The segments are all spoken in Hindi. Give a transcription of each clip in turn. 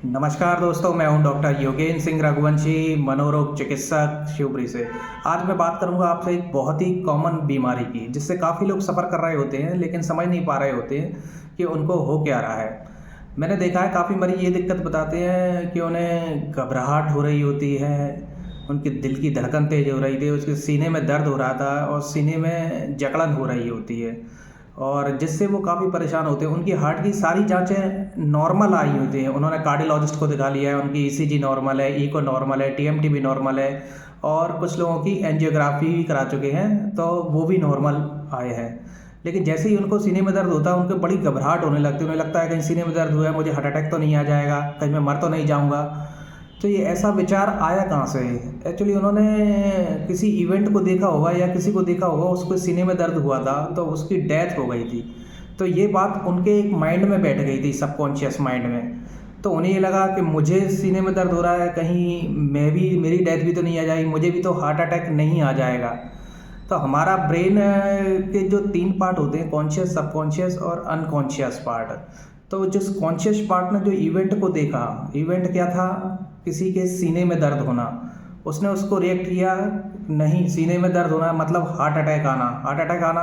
नमस्कार दोस्तों, मैं हूं डॉक्टर योगेंद्र सिंह रघुवंशी, मनोरोग चिकित्सक शिवपुरी से। आज मैं बात करूंगा आपसे एक बहुत ही कॉमन बीमारी की, जिससे काफ़ी लोग सफ़र कर रहे होते हैं लेकिन समझ नहीं पा रहे होते हैं कि उनको हो क्या रहा है। मैंने देखा है काफ़ी मरीज ये दिक्कत बताते हैं कि उन्हें घबराहट हो रही होती है, उनके दिल की धड़कन तेज़ हो रही थी, उसके सीने में दर्द हो रहा था और सीने में जकड़न हो रही होती है और जिससे वो काफ़ी परेशान होते हैं। उनकी हार्ट की सारी जांचें नॉर्मल आई होती हैं, उन्होंने कार्डियोलॉजिस्ट को दिखा लिया है, उनकी ईसीजी नॉर्मल है, इको नॉर्मल है, टीएमटी भी नॉर्मल है और कुछ लोगों की एंजियोग्राफी भी करा चुके हैं तो वो भी नॉर्मल आए हैं। लेकिन जैसे ही उनको सीने में दर्द होता है उनको बड़ी घबराहट होने लगती है, उन्हें लगता है कहीं सीने में दर्द हुआ है, मुझे हार्ट अटैक तो नहीं आ जाएगा, कहीं मैं मर तो नहीं जाऊँगा। तो ये ऐसा विचार आया कहाँ से? एक्चुअली उन्होंने किसी इवेंट को देखा होगा या किसी को देखा होगा, उसको सीने में दर्द हुआ था तो उसकी डेथ हो गई थी। तो ये बात उनके एक माइंड में बैठ गई थी, सबकॉन्शियस माइंड में। तो उन्हें ये लगा कि मुझे सीने में दर्द हो रहा है, कहीं मेरी डेथ भी तो नहीं आ जाएगी, मुझे भी तो हार्ट अटैक नहीं आ जाएगा। तो हमारा ब्रेन के जो 3 पार्ट होते हैं, कॉन्शियस, सबकॉन्शियस और अनकॉन्शियस पार्ट। तो जिस कॉन्शियस पार्ट ने जो इवेंट को देखा, इवेंट क्या था? किसी के सीने में दर्द होना। उसने उसको रिएक्ट किया, नहीं सीने में दर्द होना मतलब हार्ट अटैक आना, हार्ट अटैक आना।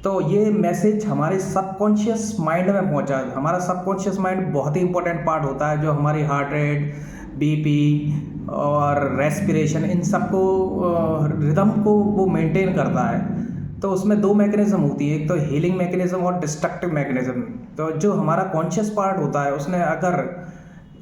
तो ये मैसेज हमारे सबकॉन्शियस माइंड में पहुंचा। हमारा सबकॉन्शियस माइंड बहुत ही इंपॉर्टेंट पार्ट होता है, जो हमारी हार्ट रेट, बीपी और रेस्पिरेशन, इन सबको रिदम को वो मेंटेन करता है। तो उसमें 2 मैकेनिज़्म होती है, एक तो हीलिंग मैकेनिज़्म और डिस्ट्रक्टिव मैकेनिज़्म। तो जो हमारा कॉन्शियस पार्ट होता है उसने अगर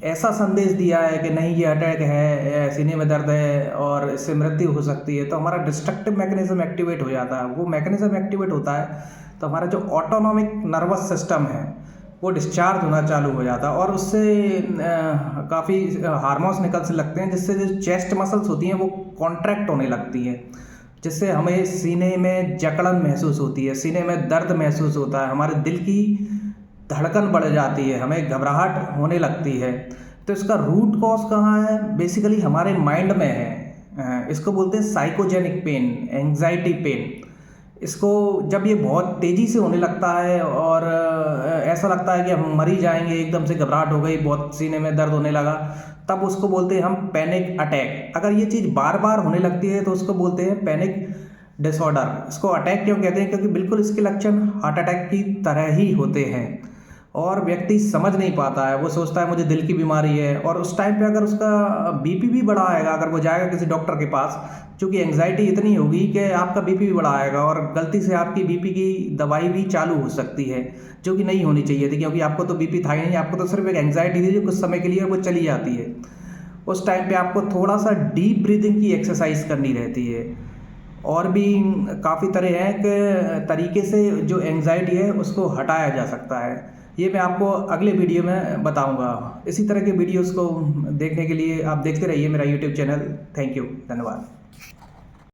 ऐसा संदेश दिया है कि नहीं ये अटैक है, सीने में दर्द है और इससे मृत्यु हो सकती है, तो हमारा डिस्ट्रक्टिव मैकेनिज़्म एक्टिवेट हो जाता है। वो मैकेनिज़्म एक्टिवेट होता है तो हमारा जो ऑटोनॉमिक नर्वस सिस्टम है वो डिस्चार्ज होना चालू हो जाता है और उससे काफ़ी हार्मोन्स निकल से लगते हैं, जिससे जो चेस्ट मसल्स होती हैं वो कॉन्ट्रैक्ट होने लगती है, जिससे हमें सीने में जकड़न महसूस होती है, सीने में दर्द महसूस होता है, हमारे दिल की धड़कन बढ़ जाती है, हमें घबराहट होने लगती है। तो इसका रूट कॉज कहाँ है? बेसिकली हमारे माइंड में है। इसको बोलते हैं साइकोजेनिक पेन, एंग्जाइटी पेन। इसको जब ये बहुत तेज़ी से होने लगता है और ऐसा लगता है कि हम मर ही जाएंगे, एकदम से घबराहट हो गई, बहुत सीने में दर्द होने लगा, तब उसको बोलते हैं हम पैनिक अटैक। अगर ये चीज़ बार बार होने लगती है तो उसको बोलते हैं पैनिक डिसऑर्डर। इसको अटैक क्यों कहते हैं? क्योंकि बिल्कुल इसके लक्षण हार्ट अटैक की तरह ही होते हैं और व्यक्ति समझ नहीं पाता है, वो सोचता है मुझे दिल की बीमारी है। और उस टाइम पे अगर उसका बीपी भी बढ़ा आएगा, अगर वो जाएगा किसी डॉक्टर के पास, क्योंकि एंग्जाइटी इतनी होगी कि आपका बीपी भी बढ़ा आएगा और गलती से आपकी बीपी की दवाई भी चालू हो सकती है, जो कि नहीं होनी चाहिए थी, क्योंकि आपको तो बीपी था ही नहीं, आपको तो सिर्फ एक एंग्जाइटी थी जो कुछ समय के लिए वो चली जाती है। उस टाइम पे आपको थोड़ा सा डीप ब्रीदिंग की एक्सरसाइज करनी रहती है और भी काफ़ी तरह हैं कि तरीके से जो एंग्जाइटी है उसको हटाया जा सकता है। ये मैं आपको अगले वीडियो में बताऊंगा। इसी तरह के वीडियोस को देखने के लिए आप देखते रहिए मेरा यूट्यूब चैनल। थैंक यू, धन्यवाद।